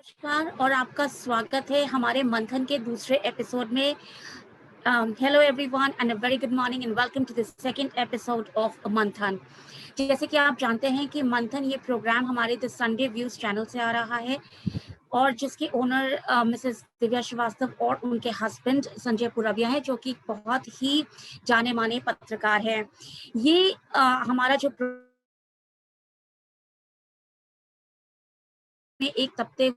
नमस्कार और आपका स्वागत है हमारे मंथन के दूसरे एपिसोड में। Hello everyone and a very good morning and welcome to the second episode of Manthan. जैसे कि आप जानते हैं कि मंथन ये प्रोग्राम हमारे द संडे व्यूज चैनल से आ रहा है और जिसके ओनर मिसेस दिव्या श्रीवास्तव और उनके हस्बैंड संजय पुरविया है, जो कि बहुत ही जाने माने पत्रकार हैं। ये हमारा जो में एक हफ्ते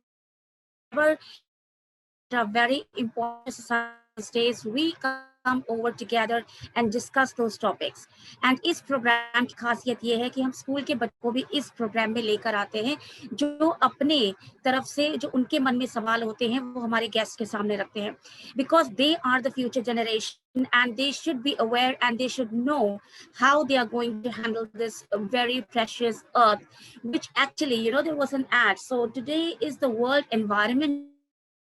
a very important society days we come over together and discuss those topics. And इस प्रोग्राम की खासियत ये है कि हम स्कूल के बच्चों को भी इस प्रोग्राम में लेकर आते हैं, जो अपने तरफ से जो उनके मन में सवाल होते हैं वो हमारे गेस्ट के सामने रखते हैं, because they are the future generation and they should be aware and they should know how they are going to handle this very precious earth, which actually, there was an ad. So today is the World Environment.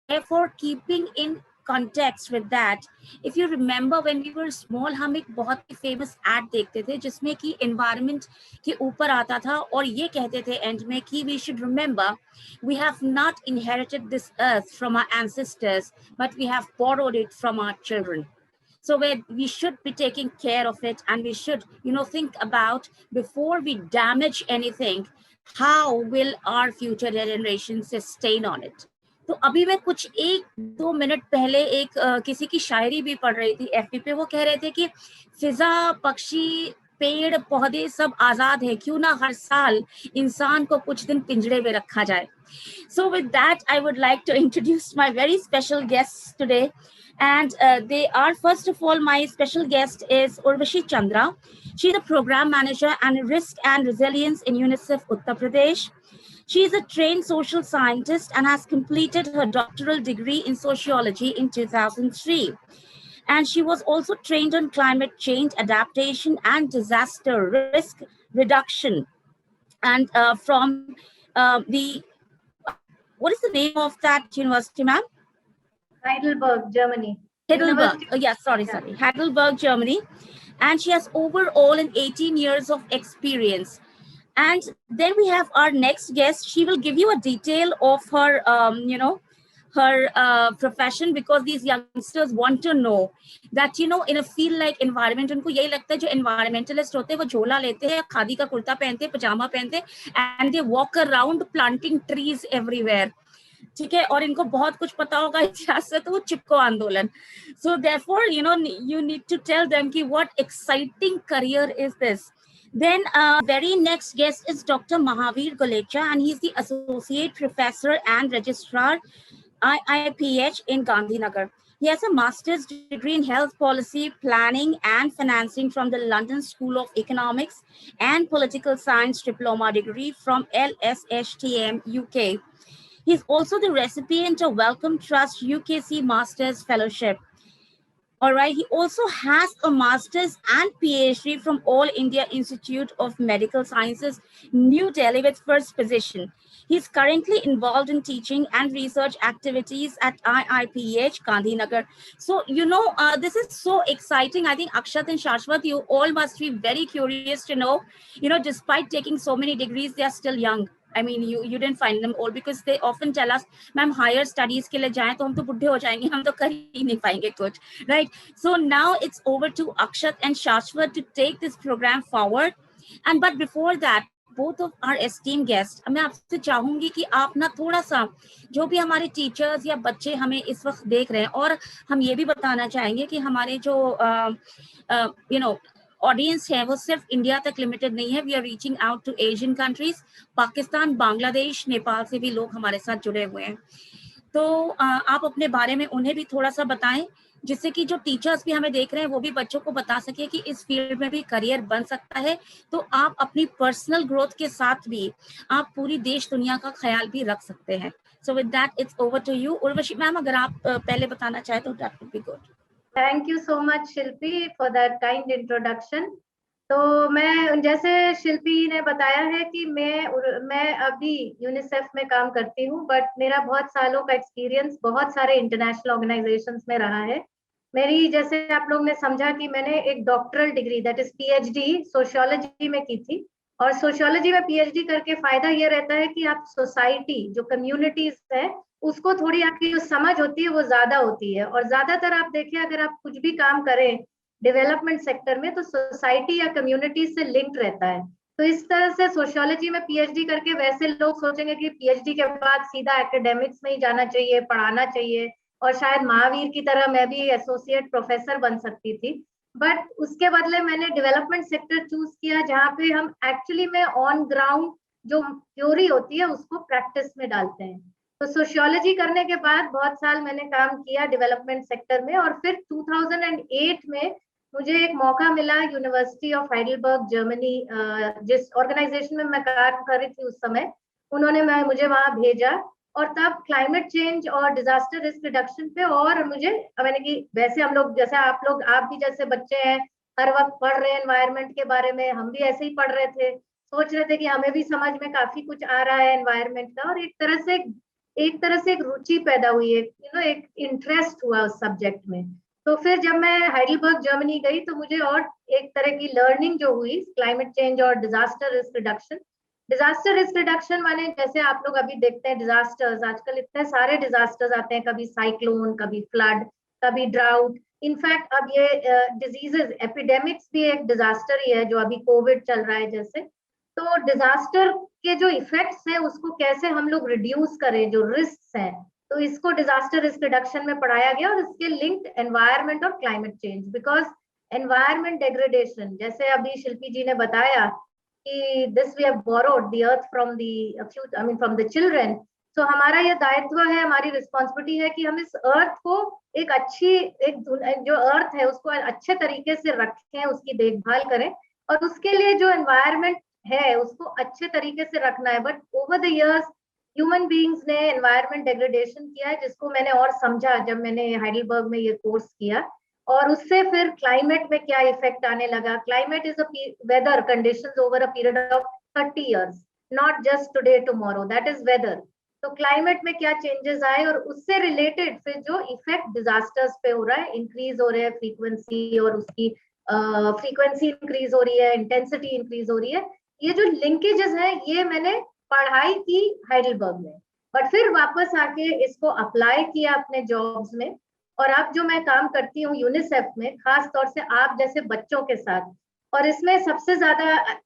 Therefore, keeping in context with that, if you remember when we were small, हम एक बहुत ही famous ad देखते थे जिसमें कि environment के ऊपर आता था और ये कहते थे end में कि we should remember we have not inherited this earth from our ancestors, but we have borrowed it from our children. So we should be taking care of it and we should, think about before we damage anything, how will our future generations sustain on it. तो अभी मैं कुछ 1-2 minute पहले एक किसी की शायरी भी पढ़ रही थी एफबी पे। वो कह रहे थे कि फिजा, पक्षी, पेड़ पौधे सब आजाद है, क्यों ना हर साल इंसान को कुछ दिन पिंजरे में रखा जाए। So with that, I would like to introduce my very special guests today. And they are, first of all, my special guest is Urvashi Chandra. She's a program manager and risk and resilience in UNICEF Uttar Pradesh. She is a trained social scientist and has completed her doctoral degree in sociology in 2003. And she was also trained on climate change adaptation and disaster risk reduction. And from the, what is the name of that university, ma'am? Heidelberg, Germany. Heidelberg. Oh, yeah, sorry. Heidelberg, Germany. And she has overall 18 years of experience. And then we have our next guest. She will give you a detail of her, her profession, because these youngsters want to know that, in a field like environment, उनको यही लगता है जो environmentalist होते हैं वो झोला लेते हैं, खादी का कुर्ता पहनते हैं, पजामा पहनते हैं, and they walk around planting trees everywhere. ठीक है, और इनको बहुत कुछ पता होगा इतिहास से, तो वो चिपको आंदोलन. So therefore, you need to tell them कि what exciting career is this. Then very next guest is Dr. Mahavir Golecha, and he's the Associate Professor and Registrar IIPH in Gandhinagar. He has a master's degree in health policy, planning and financing from the London School of Economics and political science diploma degree from LSHTM, UK. He's also the recipient of Wellcome Trust UKC Masters Fellowship. All right. He also has a master's and PhD from All India Institute of Medical Sciences, New Delhi, with first position. He's currently involved in teaching and research activities at IIPH Gandhinagar. So, this is so exciting. I think Akshat and Shashwat, you all must be very curious to know, despite taking so many degrees, they are still young. I mean, you didn't find them all, because they often tell us, ma'am, higher studies के लिए जाएं तो हम तो बुढ़े हो जाएंगे, हम तो कर ही नहीं पाएंगे कुछ, right? So now it's over to Akshat and Shashwat to take this program forward. And but before that, both of our esteemed guests, मैं आपसे चाहूंगी कि आप ना थोड़ा सा, जो भी हमारे टीचर्स या बच्चे हमें इस वक्त देख रहे हैं, और हम ये भी बताना चाहेंगे कि हमारे जो ऑडियंस है वो सिर्फ इंडिया तक लिमिटेड नहीं है. We are reaching out to Asian countries, Pakistan, Bangladesh, Nepal से भी लोग हमारे साथ जुड़े हुए हैं. तो आप अपने बारे में उन्हें भी थोड़ा सा बताएं, जिससे कि जो टीचर्स भी हमें देख रहे हैं वो भी बच्चों को बता सके कि इस फील्ड में भी करियर बन सकता है. तो आप अपनी पर्सनल ग्रोथ के साथ भी आप पूरी देश दुनिया का ख्याल भी रख सकते हैं. So with that it's over to you. Urvashi ma'am, अगर आप पहले बताना चाहे तो that would be good. Thank you so much, Shilpi, for that kind introduction. तो मैं, जैसे शिल्पी ने बताया है कि मैं अभी यूनिसेफ में काम करती हूँ, बट मेरा बहुत सालों का एक्सपीरियंस बहुत सारे इंटरनेशनल ऑर्गेनाइजेशंस में रहा है. मेरी, जैसे आप लोग ने समझा कि मैंने एक doctoral degree, that is PhD sociology में की थी, और सोशियोलॉजी में पीएचडी करके फायदा ये रहता है कि आप सोसाइटी, जो कम्युनिटीज है, उसको थोड़ी आपकी जो समझ होती है वो ज्यादा होती है। और ज्यादातर आप देखें, अगर आप कुछ भी काम करें डेवलपमेंट सेक्टर में, तो सोसाइटी या कम्युनिटी से लिंक रहता है। तो इस तरह से सोशियोलॉजी में पीएचडी करके वैसे लोग सोचेंगे कि पीएचडी के बाद सीधा एकेडमिक्स में ही जाना चाहिए, पढ़ाना चाहिए, और शायद महावीर की तरह मैं भी एसोसिएट प्रोफेसर बन सकती थी। बट उसके बदले मैंने डेवलपमेंट सेक्टर चूज किया, जहाँ पे हम एक्चुअली में ऑन ग्राउंड जो थ्योरी होती है उसको प्रैक्टिस में डालते हैं। तो सोशियोलॉजी करने के बाद बहुत साल मैंने काम किया डेवलपमेंट सेक्टर में, और फिर 2008 में मुझे एक मौका मिला यूनिवर्सिटी ऑफ हाइडेलबर्ग जर्मनी, जिस ऑर्गेनाइजेशन में मैं काम कर रही थी उस समय, उन्होंने मुझे वहां भेजा। और तब क्लाइमेट चेंज और डिजास्टर रिस्क रिडक्शन पे, और मुझे मैंने कि वैसे हम लोग जैसे आप भी जैसे बच्चे हैं, हर वक्त पढ़ रहे हैं एनवायरनमेंट के बारे में, हम भी ऐसे ही पढ़ रहे थे, सोच रहे थे कि हमें भी समझ में काफी कुछ आ रहा है एनवायरनमेंट का, और एक तरह से एक रुचि पैदा हुई है, एक इंटरेस्ट हुआ उस सब्जेक्ट में। तो फिर जब मैं हाइडेलबर्ग जर्मनी गई, तो मुझे और एक तरह की लर्निंग जो हुई क्लाइमेट चेंज और डिजास्टर रिस्क रिडक्शन माने, जैसे आप लोग अभी देखते हैं डिजास्टर्स, आजकल इतने सारे डिजास्टर्स आते हैं, कभी साइक्लोन, कभी फ्लड, कभी ड्राउट। इनफैक्ट अब ये डिजीजेस, एपिडेमिक्स भी एक डिजास्टर ही है, जो अभी कोविड चल रहा है जैसे। तो डिजास्टर के जो इफेक्ट्स हैं उसको कैसे हम लोग रिड्यूस करें, जो रिस्क हैं, तो इसको डिजास्टर रिस्क रिडक्शन में पढ़ाया गया, और इसके लिंक्ड एनवायरनमेंट और climate change. Because environment degradation, जैसे अभी शिल्पी जी ने बताया कि this we have borrowed the earth from the from the children. तो हमारा ये दायित्व है, हमारी रिस्पॉन्सिबिलिटी है कि हम इस अर्थ को एक जो अर्थ है उसको अच्छे तरीके से रखें, उसकी देखभाल करें, और उसके लिए जो एनवायरनमेंट है उसको अच्छे तरीके से रखना है। But over the years human beings ने एनवायरनमेंट डेग्रेडेशन किया है, जिसको मैंने और समझा जब मैंने हाइडेलबर्ग में ये कोर्स किया। और उससे फिर क्लाइमेट में क्या इफेक्ट आने लगा। Climate is a weather conditions over a period of 30 years, not just today tomorrow, that is weather. तो क्लाइमेट में क्या चेंजेस आए, और उससे रिलेटेड फिर जो इफेक्ट डिजास्टर्स पे हो रहा है, इंक्रीज हो रहे हैं फ्रीक्वेंसी, और उसकी फ्रीक्वेंसी इंक्रीज हो रही है, इंटेंसिटी इंक्रीज हो रही है, ये जो लिंकेजेस हैं ये मैंने पढ़ाई की हाइडेलबर्ग में। बट फिर वापस आके इसको अप्लाई किया अपने जॉब्स में। और अब जो मैं काम करती हूँ यूनिसेफ में, खास तौर से आप जैसे बच्चों के साथ, और इसमें सबसे ज्यादा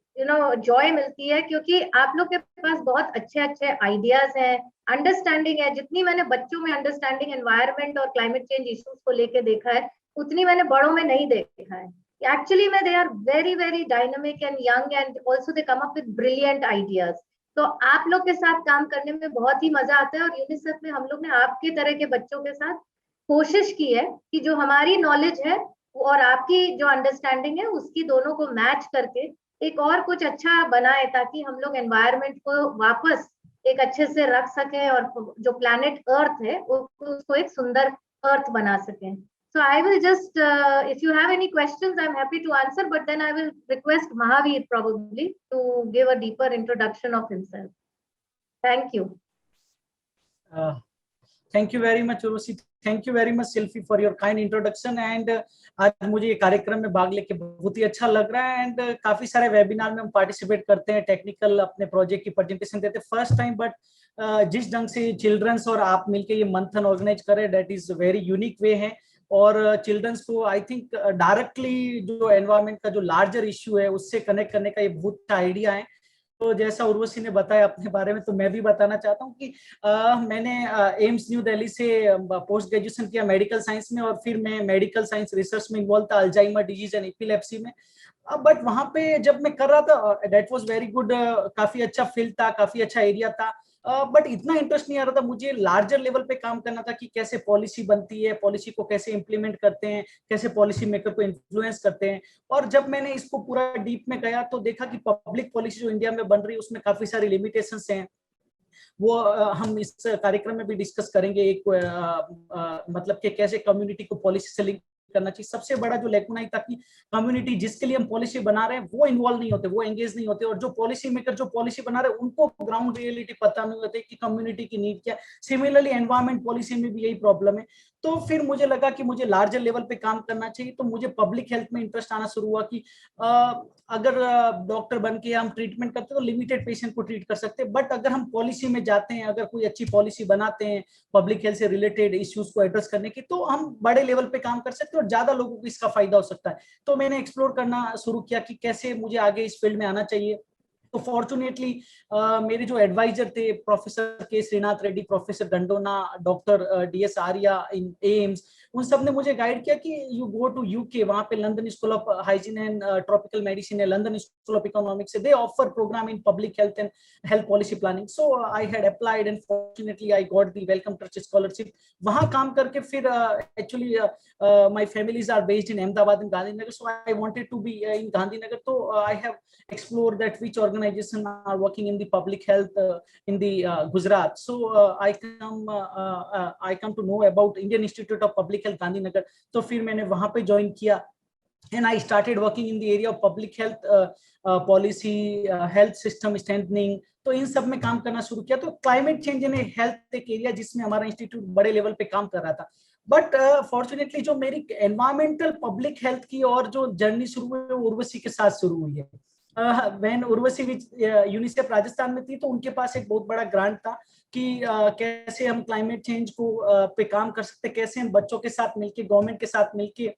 जॉय मिलती है, क्योंकि आप लोग के पास बहुत अच्छे अच्छे आइडियाज हैं, अंडरस्टैंडिंग है। जितनी मैंने बच्चों में अंडरस्टैंडिंग एनवायरनमेंट और क्लाइमेट चेंज इश्यूज को लेके देखा है, उतनी मैंने बड़ों में नहीं देखा है। एक्चुअली में they are very very dynamic and young, and also they come up with brilliant ideas. तो आप लोग के साथ काम करने में बहुत ही मजा आता है। और यूनिसेफ में हम लोग ने आपके तरह के बच्चों के साथ कोशिश की है कि जो हमारी नॉलेज है और आपकी जो अंडरस्टैंडिंग है, उसकी दोनों को मैच करके एक और कुछ अच्छा बनाए, ताकि हम लोग एनवायरनमेंट को वापस एक अच्छे से रख सकें, और जो प्लैनेट अर्थ है उसको एक सुंदर अर्थ बना सकें। So I will just, if you have any questions, I'm happy to answer, but then I will request Mahavir probably to give a deeper introduction of himself. Thank you. Thank you very much, Urvashi. Thank you very much, Silpi, for your kind introduction. And आज मुझे ये कार्यक्रम में भाग लेके बहुत ही अच्छा लग रहा है। एंड काफी सारे वेबिनार में हम पार्टिसिपेट करते हैं, टेक्निकल अपने प्रोजेक्ट की प्रेजेंटेशन देते हैं फर्स्ट टाइम, बट जिस ढंग से चिल्ड्रंस और आप मिलके ये मंथन ऑर्गेनाइज करें, that is very unique way है। और चिल्ड्रंस को आई थिंक डायरेक्टली जो एनवायरनमेंट का जो लार्जर इश्यू है उससे कनेक्ट करने का ये बहुत अच्छा आइडिया है। तो जैसा उर्वशी ने बताया अपने बारे में, तो मैं भी बताना चाहता हूँ कि मैंने एम्स न्यू दिल्ली से पोस्ट ग्रेजुएशन किया मेडिकल साइंस में, और फिर मैं मेडिकल साइंस रिसर्च में इन्वॉल्व था, अल्जाइमर डिजीज एंड एपिलेप्सी में। बट वहां पे जब मैं कर रहा था, दैट वाज वेरी गुड, काफी अच्छा फील्ड था, काफी अच्छा एरिया था, बट इतना इंटरेस्ट नहीं आ रहा था। मुझे लार्जर लेवल पे काम करना था कि कैसे पॉलिसी बनती है, पॉलिसी को कैसे इंप्लीमेंट करते हैं, कैसे पॉलिसी मेकर को इन्फ्लुएंस करते हैं। और जब मैंने इसको पूरा डीप में गया तो देखा कि पब्लिक पॉलिसी जो इंडिया में बन रही है उसमें काफी सारी लिमिटेशंस हैं। वो हम इस कार्यक्रम में भी डिस्कस करेंगे, एक मतलब कि कैसे कम्युनिटी को पॉलिसी से लिंक करना चाहिए। सबसे बड़ा जो लेकुना ही था कि कम्युनिटी जिसके लिए हम पॉलिसी बना रहे हैं वो इन्वॉल्व नहीं होते, वो एंगेज नहीं होते, और जो पॉलिसी मेकर जो पॉलिसी बना रहे हैं उनको ग्राउंड रियलिटी पता नहीं होती कि कम्युनिटी की नीड क्या है। सिमिलरली एनवायरमेंट पॉलिसी में भी यही प्रॉब्लम है। तो फिर मुझे लगा कि मुझे लार्जर लेवल पे काम करना चाहिए, तो मुझे पब्लिक हेल्थ में इंटरेस्ट आना शुरू हुआ कि अगर डॉक्टर बन के हम ट्रीटमेंट करते तो लिमिटेड पेशेंट को ट्रीट कर सकते हैं, बट अगर हम पॉलिसी में जाते हैं, अगर कोई अच्छी पॉलिसी बनाते हैं पब्लिक हेल्थ से रिलेटेड इश्यूज को एड्रेस करने की, तो हम बड़े लेवल पे काम कर सकते हैं और ज्यादा लोगों को इसका फायदा हो सकता है। तो मैंने एक्सप्लोर करना शुरू किया कि कैसे मुझे आगे इस फील्ड में आना चाहिए। तो फॉर्चुनेटली मेरे जो एडवाइजर थे, प्रोफेसर के श्रीनाथ रेड्डी, प्रोफेसर गंडोना, doctor DS Arya in AIIMS, उन सब ने मुझे गाइड किया कि यू गो टू UK, वहां पे London school of hygiene and tropical medicine है, लंदन स्कूल ऑफ इकोनॉमिक्स है, they offer program in public health and health policy planning. So I had applied and fortunately I got the Wellcome Trust scholarship. वहां काम करके फिर actually my families are based in Ahmedabad and Gandhinagar, so I wanted to be in Gandhinagar. तो I have explore that which organization are working in the public health in the Gujarat. So I come to know about Indian Institute of Public Health Gandhinagar. तो फिर मैंने वहां पे join किया and I started working in the area of public health policy, health system strengthening. तो इन सब में काम करना शुरू किया। तो क्लाइमेट चेंज एंड हेल्थ एक एरिया जिसमें हमारा इंस्टीट्यूट बड़े लेवल पे काम कर रहा था। बट फॉर्चुनेटली जो मेरी एनवायरमेंटल पब्लिक हेल्थ की और जो जर्नी शुरू हुई है वो उर्वशी के साथ शुरू हुई है। व्हेन उर्वशी यूनिसेफ राजस्थान में थी, तो उनके पास एक बहुत बड़ा ग्रांट था कि कैसे हम क्लाइमेट चेंज को पे काम कर सकते, कैसे हम बच्चों के साथ मिलके, गवर्नमेंट के साथ मिलके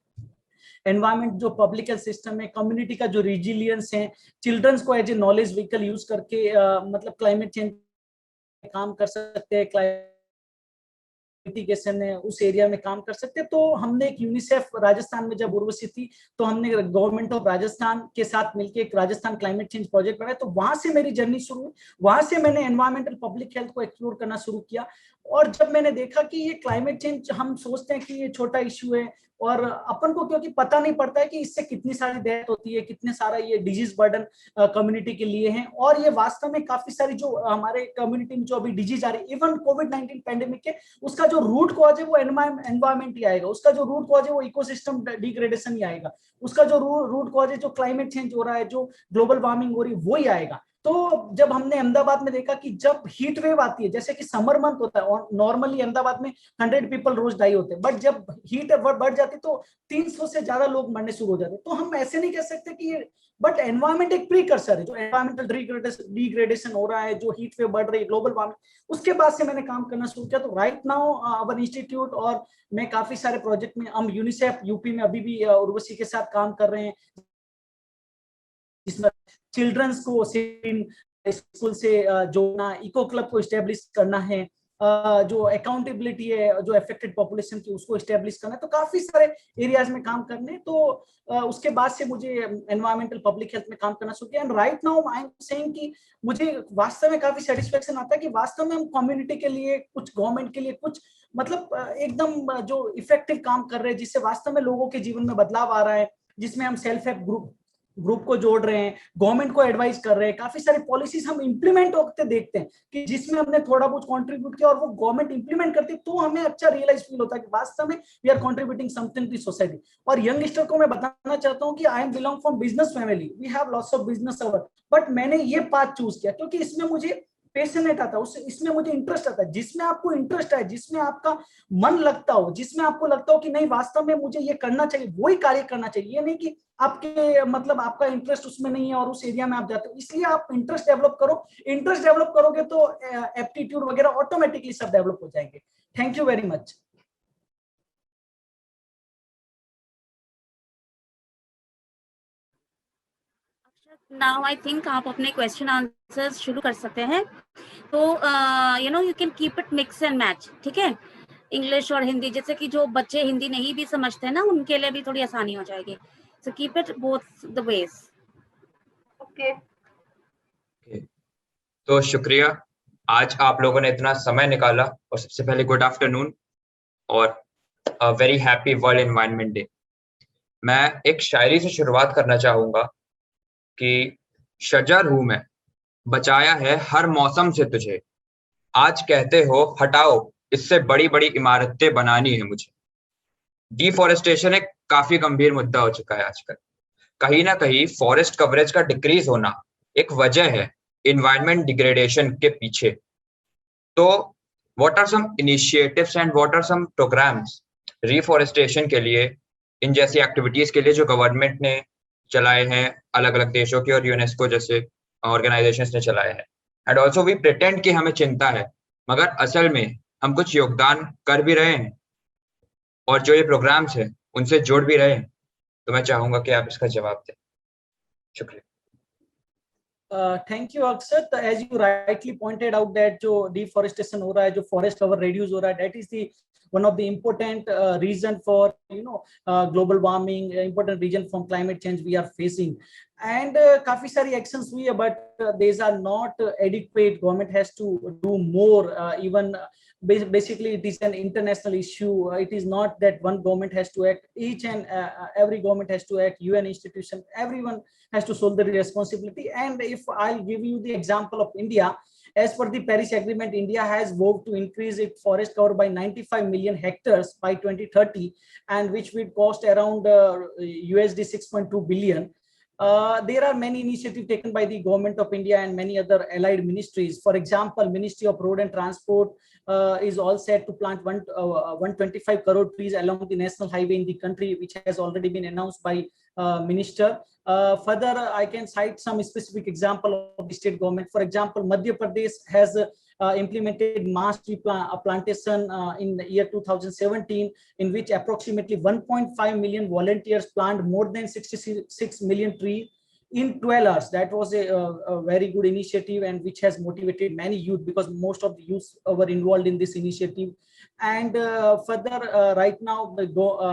एनवायरमेंट जो पब्लिक हेल्थ सिस्टम है, कम्युनिटी का जो रिजिलियंस है, चिल्ड्रंस को as a knowledge vehicle use करके मतलब क्लाइमेट चेंज काम कर सकते हैं, मिटिगेशन है उस एरिया में काम कर सकते हैं। तो हमने एक यूनिसेफ राजस्थान में जब उर्वशी थी, तो हमने गवर्नमेंट ऑफ राजस्थान के साथ मिलकर एक राजस्थान क्लाइमेट चेंज प्रोजेक्ट बनाया। तो वहां से मेरी जर्नी शुरू हुई, वहां से मैंने एनवायरमेंटल पब्लिक हेल्थ को एक्सप्लोर करना शुरू किया। और जब मैंने देखा कि ये क्लाइमेट चेंज, हम सोचते हैं कि ये छोटा इश्यू है और अपन को क्योंकि पता नहीं पड़ता है कि इससे कितनी सारी डेथ होती है, कितने सारा ये डिजीज बर्डन कम्युनिटी के लिए है, और ये वास्तव में काफी सारी जो हमारे कम्युनिटी में जो अभी डिजीज आ रही है, इवन कोविड-19 पैंडेमिक के, उसका जो रूट कॉज है वो एनवायरमेंट ही आएगा, उसका जो रूट कॉज है वो इकोसिस्टम डिग्रेडेशन ही आएगा, उसका जो रूट कॉज है जो क्लाइमेट चेंज हो रहा है, जो ग्लोबल वार्मिंग हो रही है, वो ही आएगा। तो जब हमने अहमदाबाद में देखा कि जब हीट वेव आती है, जैसे कि समर मंथ होता है और नॉर्मली अहमदाबाद में 100 पीपल रोज डाई होते हैं, बट जब हीट बढ़ जाती तो 300 से ज्यादा लोग मरने शुरू हो जाते। तो हम ऐसे नहीं कह सकते कि ये, बट एनवायरमेंट एक प्रीकर्सर है, जो एनवायरमेंटल डिग्रेडेशन हो रहा है, जो हीट वेव बढ़ रही है, ग्लोबल वार्मिंग, उसके बाद से मैंने काम करना शुरू किया। तो राइट नाउ अवर इंस्टीट्यूट और मैं काफी सारे प्रोजेक्ट में, हम यूनिसेफ यूपी में अभी भी उर्वशी के साथ काम कर रहे हैं, जिसमें चिल्ड्रंस को स्कूल से जोड़ना, इको क्लब को एस्टेब्लिश करना है, जो अकाउंटेबिलिटी है जो अफेक्टेड पॉपुलेशन की, उसको एस्टेब्लिश करना है। तो काफी सारे एरियाज में काम करने। तो उसके बाद से मुझे एनवायरमेंटल पब्लिक हेल्थ में काम करना शुरू किया। And right now I am saying कि मुझे वास्तव में काफी सेटिस्फेक्शन आता है कि वास्तव में हम कम्युनिटी के लिए कुछ, गवर्नमेंट के लिए कुछ, मतलब एकदम जो इफेक्टिव काम कर रहे हैं, जिससे वास्तव में लोगों के जीवन में बदलाव आ रहा है, जिसमें हम सेल्फ हेल्प ग्रुप को जोड़ रहे हैं, गवर्नमेंट को एडवाइस कर रहे हैं, काफी सारी पॉलिसीज हम इंप्लीमेंट होते देखते हैं कि जिसमें हमने थोड़ा बहुत कंट्रीब्यूट किया और वो गवर्नमेंट इंप्लीमेंट करती है, तो हमें अच्छा रियलाइज फील होता है कि वास्तव में we are contributing something to society. और यंगस्टर को मैं बताना चाहता हूँ कि I am belong from business family, we have lots of business our, but मैंने ये पाथ चूज किया क्योंकि इसमें मुझे पैशनेट आता है, इसमें मुझे इंटरेस्ट आता है। जिसमें आपको इंटरेस्ट है, जिसमें आपका मन लगता हो, जिसमें आपको लगता हो कि नहीं वास्तव में मुझे ये करना चाहिए, वही कार्य करना चाहिए। ये नहीं कि आपके मतलब आपका इंटरेस्ट उसमें नहीं है और उस एरिया में आप जाते हो। इसलिए आप इंटरेस्ट डेवलप करो, इंटरेस्ट डेवलप करोगे तो एप्टीट्यूड वगैरह ऑटोमेटिकली सब डेवलप हो जाएंगे। Thank you very much. Now I think आप अपने क्वेश्चन आंसर्स शुरू कर सकते हैं। तो you know you can keep it mix and match, ठीक है, इंग्लिश और हिंदी, जैसे कि जो बच्चे हिंदी नहीं भी समझते हैं ना, उनके लिए भी थोड़ी आसानी हो जाएगी। So keep it both the ways. Okay, तो शुक्रिया, आज आप लोगों ने इतना समय निकाला, और सबसे पहले गुड आफ्टरनून और very happy world environment day. मैं एक शायरी से शुरुआत करना चाहूंगा कि शजर हूं मैं, बचाया है हर मौसम से तुझे, आज कहते हो हटाओ इससे बड़ी बड़ी इमारतें बनानी है मुझे। डिफॉरेस्टेशन एक काफी गंभीर मुद्दा हो चुका है आजकल। कहीं ना कहीं फॉरेस्ट कवरेज का डिक्रीज होना एक वजह है इन्वायरमेंट डिग्रेडेशन के पीछे। तो what are some initiatives and what are some programs reforestation के लिए, इन जैसी एक्टिविटीज के लिए जो गवर्नमेंट ने चलाए हैं, अलग अलग देशों के और यूनेस्को जैसे ऑर्गेनाइजेशंस ने चलाए हैं। एंड ऑल्सो वी प्रिटेंड कि हमें चिंता है, मगर असल में हम कुछ योगदान कर भी रहे हैं और जो ये प्रोग्राम्स हैं उनसे जुड़ भी रहे हैं। तो मैं चाहूंगा कि आप इसका जवाब दें। शुक्रिया। Thank you Akshat. As you rightly pointed out that जो डिफॉरेस्टेशन हो रहा है, जो फॉरेस्ट कवर रिड्यूस हो रहा है, that is the one of the important reason for global warming, important reason from climate change we are facing. And काफी सारी actions हुई है, but these are not adequate. Government has to do more. Even basically it is an international issue. It is not that one government has to act. Each and every government has to act. UN institution, everyone has to solve the responsibility. And if I'll give you the example of India, as per the Paris Agreement, India has vowed to increase its forest cover by 95 million hectares by 2030, and which would cost around USD 6.2 billion. There are many initiatives taken by the government of India and many other allied ministries. For example, Ministry of Road and Transport is all set to plant 125 crore trees along the national highway in the country, which has already been announced by Minister. Further, I can cite some specific example of the state government. For example, Madhya Pradesh has implemented mass tree plantation in the year 2017, in which approximately 1.5 million volunteers planted more than 66 million trees in 12 hours. That was a very good initiative, and which has motivated many youth, because most of the youth were involved in this initiative. And further, right now,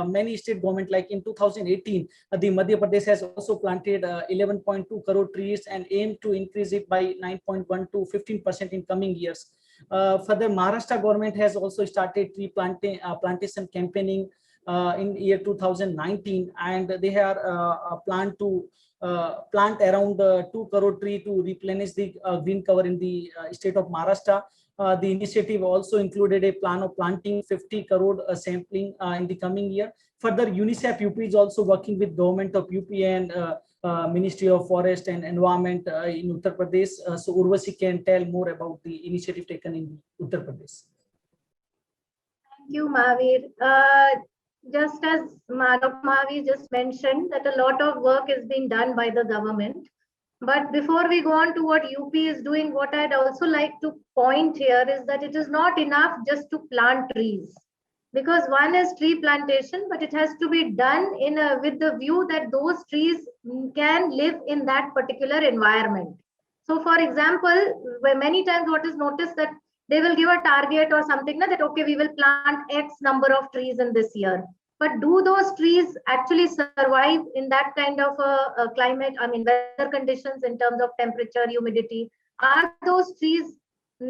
many state government, like in 2018, the Madhya Pradesh has also planted 11.2 crore trees and aim to increase it by 9.1 to 15% in coming years. Further, Maharashtra government has also started tree plantation campaigning in year 2019, and they are planned to plant around 2 crore tree to replenish the green cover in the state of Maharashtra. The initiative also included a plan of planting 50 crore sampling in the coming year. Further, UNICEF UP is also working with government of UP and Ministry of Forest and Environment in Uttar Pradesh. So Urvashi can tell more about the initiative taken in Uttar Pradesh. Thank you, Mahavir. Just as Dr. Mahavir just mentioned, that a lot of work is being done by the government. But before we go on to what UP is doing, what I'd also like to point here is that it is not enough just to plant trees. Because one is tree plantation, but it has to be done with the view that those trees can live in that particular environment. So for example, where many times what is noticed that they will give a target or something that, okay, we will plant X number of trees in this year. But do those trees actually survive in that kind of a climate, I mean, weather conditions in terms of temperature, humidity? Are those trees,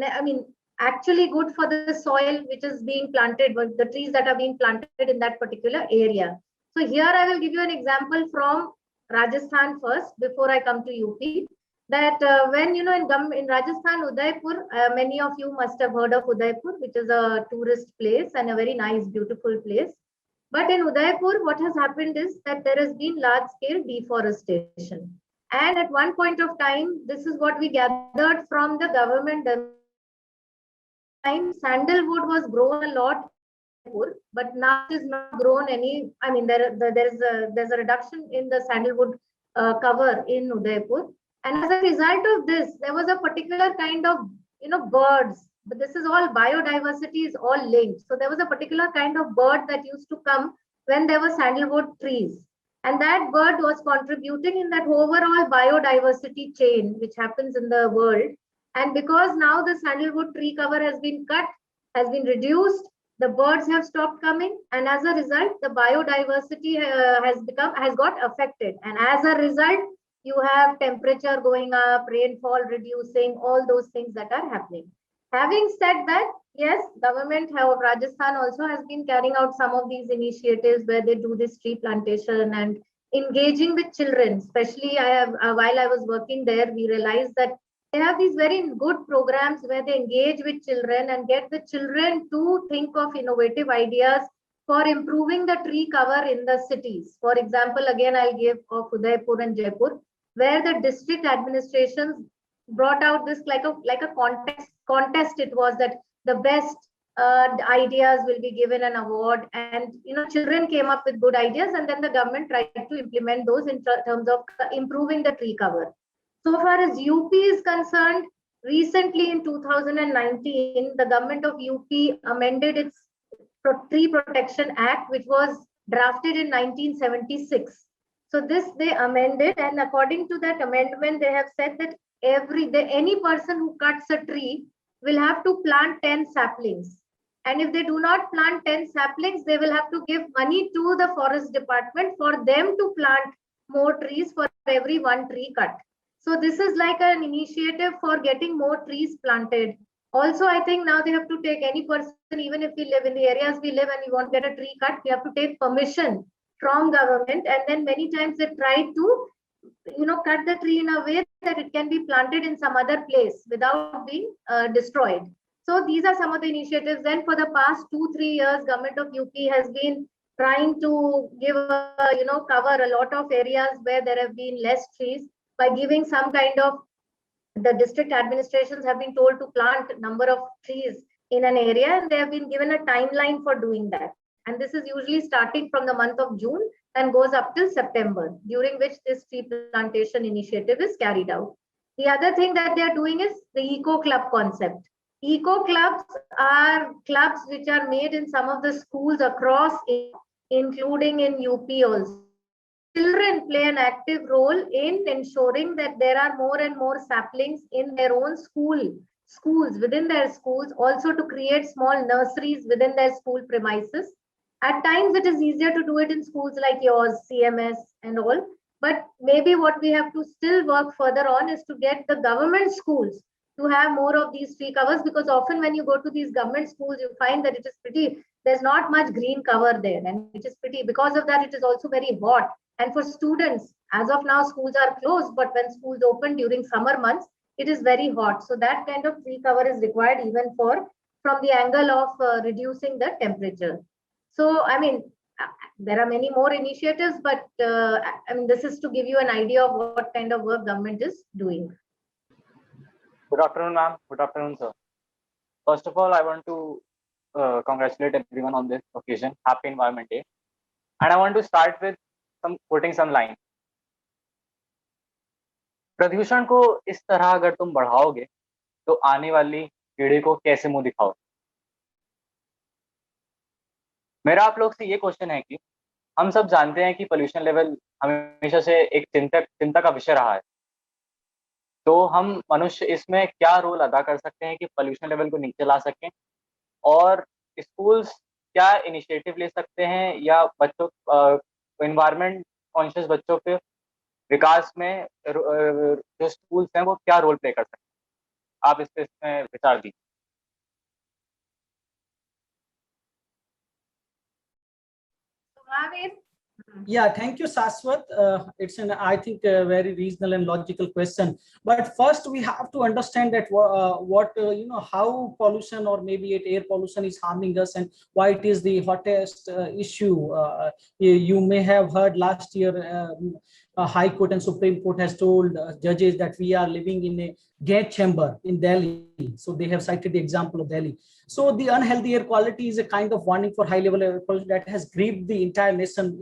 I mean, actually good for the soil which is being planted, the trees that are being planted in that particular area? So here I will give you an example from Rajasthan first, before I come to UP. That when, in Rajasthan, Udaipur, many of you must have heard of Udaipur, which is a tourist place and a very nice, beautiful place. But in Udaipur, what has happened is that there has been large-scale deforestation. And at one point of time, this is what we gathered from the government. Sandalwood was grown a lot, but now it is not grown any. I mean, there's a reduction in the sandalwood cover in Udaipur. And as a result of this, there was a particular kind of, birds. But this is all biodiversity is all linked. So there was a particular kind of bird that used to come when there were sandalwood trees. And that bird was contributing in that overall biodiversity chain, which happens in the world. And because now the sandalwood tree cover has been cut, has been reduced, the birds have stopped coming. And as a result, the biodiversity has got affected. And as a result, you have temperature going up, rainfall reducing, all those things that are happening. Having said that, yes, government of Rajasthan also has been carrying out some of these initiatives where they do this tree plantation and engaging with children. Especially while I was working there, we realized that they have these very good programs where they engage with children and get the children to think of innovative ideas for improving the tree cover in the cities. For example, again, I'll give of Udaipur and Jaipur, where the district administrations brought out this like a contest it was, that the best ideas will be given an award, and children came up with good ideas, and then the government tried to implement those in terms of improving the tree cover. So far as UP is concerned, recently in 2019, the government of UP amended its Tree Protection Act, which was drafted in 1976. So this they amended, and according to that amendment, they have said that any person who cuts a tree will have to plant 10 saplings. And if they do not plant 10 saplings, they will have to give money to the forest department for them to plant more trees for every one tree cut. So this is like an initiative for getting more trees planted. Also, I think now they have to take any person, even if we live in the areas we live and we want to get a tree cut, we have to take permission from government. And then many times they try to, cut the tree in a way that it can be planted in some other place without being destroyed. So these are some of the initiatives. Then for the past 2-3 years, government of UP has been trying to give, cover a lot of areas where there have been less trees by giving some kind of, the district administrations have been told to plant a number of trees in an area, and they have been given a timeline for doing that. And this is usually starting from the month of June and goes up till September, during which this tree plantation initiative is carried out. The other thing that they are doing is the Eco Club concept. Eco clubs are clubs which are made in some of the schools across, including in UP also. Children play an active role in ensuring that there are more and more saplings in their own schools, within their schools, also to create small nurseries within their school premises. At times it is easier to do it in schools like yours, CMS and all, but maybe what we have to still work further on is to get the government schools to have more of these tree covers, because often when you go to these government schools, you find that it is pretty, there's not much green cover there, and it is pretty, because of that, it is also very hot. And for students, as of now, schools are closed, but when schools open during summer months, it is very hot. So that kind of tree cover is required even from the angle of reducing the temperature. So, I mean, there are many more initiatives, but this is to give you an idea of what kind of work government is doing. Good afternoon, ma'am. Good afternoon, sir. First of all, I want to congratulate everyone on this occasion. Happy Environment Day. And I want to start with quoting some line. प्रदूषण को इस तरह अगर तुम बढ़ाओगे तो आने वाली पीढ़ी को कैसे मुंह दिखाओ। मेरा आप लोग से ये क्वेश्चन है कि हम सब जानते हैं कि पोल्यूशन लेवल हमेशा से एक चिंता का विषय रहा है, तो हम मनुष्य इसमें क्या रोल अदा कर सकते हैं कि पोल्यूशन लेवल को नीचे ला सकें, और स्कूल्स क्या इनिशिएटिव ले सकते हैं या बच्चों एनवायरनमेंट कॉन्शियस बच्चों पे विकास में जो स्कूल्स हैं वो क्या रोल प्ले कर सकते हैं। आप इसमें विचार दीजिए। Yeah, thank you, Saswat. It's I think a very reasonable and logical question. But first, we have to understand that how pollution or maybe air pollution is harming us and why it is the hottest issue. You may have heard last year, High Court and Supreme Court has told judges that we are living in a gas chamber in Delhi. So they have cited the example of Delhi. So the unhealthy air quality is a kind of warning for high level air pollution that has gripped the entire nation.